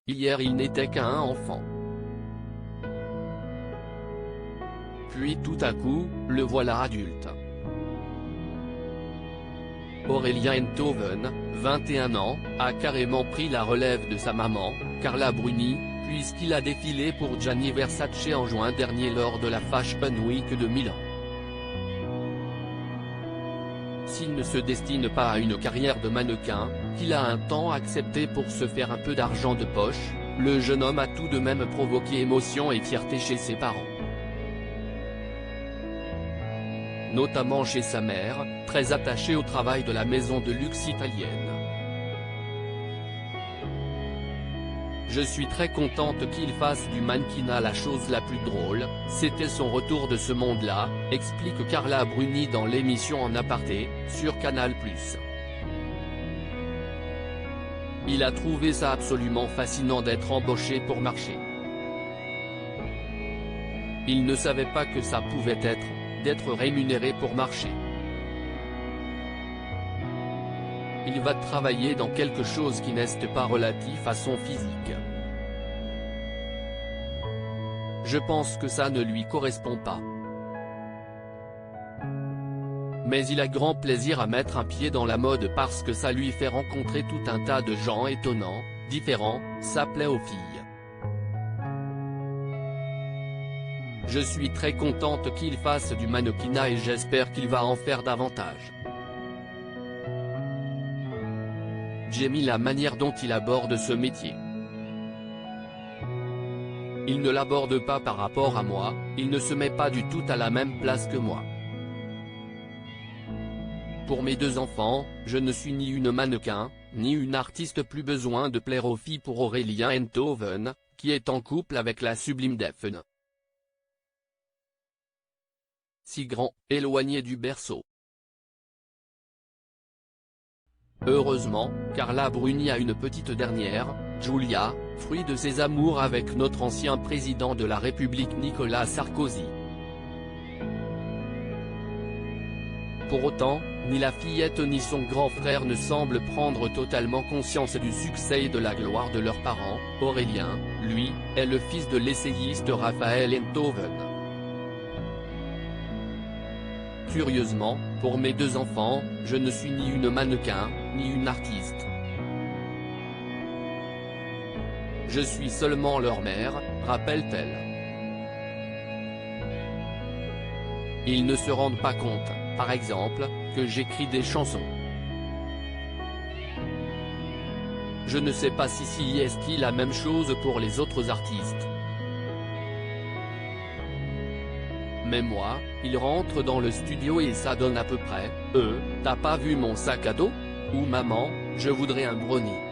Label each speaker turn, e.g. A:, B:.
A: Hier il n'était qu'un enfant. Puis tout à coup, le voilà adulte. Aurélien Enthoven, 21 ans, a carrément pris la relève de sa maman, Carla Bruni, puisqu'il a défilé pour Gianni Versace en juin dernier lors de la Fashion Week de Milan. S'il ne se destine pas à une carrière de mannequin, qu'il a un temps accepté pour se faire un peu d'argent de poche, le jeune homme a tout de même provoqué émotion et fierté chez ses parents. Notamment chez sa mère, très attachée au travail de la maison de luxe italienne. Je suis très contente qu'il fasse du mannequinat la chose la plus drôle, c'était son retour de ce monde-là, explique Carla Bruni dans l'émission En Aparté, sur Canal+. Il a trouvé ça absolument fascinant d'être embauché pour marcher. Il ne savait pas que ça pouvait être, d'être rémunéré pour marcher. Il va travailler dans quelque chose qui n'est pas relatif à son physique. Je pense que ça ne lui correspond pas. Mais il a grand plaisir à mettre un pied dans la mode parce que ça lui fait rencontrer tout un tas de gens étonnants, différents, ça plaît aux filles. Je suis très contente qu'il fasse du mannequinat et j'espère qu'il va en faire davantage. J'aime la manière dont il aborde ce métier. Il ne l'aborde pas par rapport à moi, il ne se met pas du tout à la même place que moi. Pour mes deux enfants, je ne suis ni une mannequin, ni une artiste, plus besoin de plaire aux filles pour Aurélien Enthoven, qui est en couple avec la sublime Daphne. Si grand, éloigné du berceau. Heureusement, Carla Bruni a une petite dernière, Giulia, fruit de ses amours avec notre ancien président de la République Nicolas Sarkozy. Pour autant, ni la fillette ni son grand frère ne semblent prendre totalement conscience du succès et de la gloire de leurs parents. Aurélien, lui, est le fils de l'essayiste Raphaël Enthoven. Curieusement, pour mes deux enfants, je ne suis ni une mannequin, ni une artiste. Je suis seulement leur mère, rappelle-t-elle. Ils ne se rendent pas compte, par exemple, que j'écris des chansons. Je ne sais pas si est-il la même chose pour les autres artistes. Mais moi, il rentre dans le studio et ça donne à peu près, t'as pas vu mon sac à dos? Ou maman, je voudrais un brownie.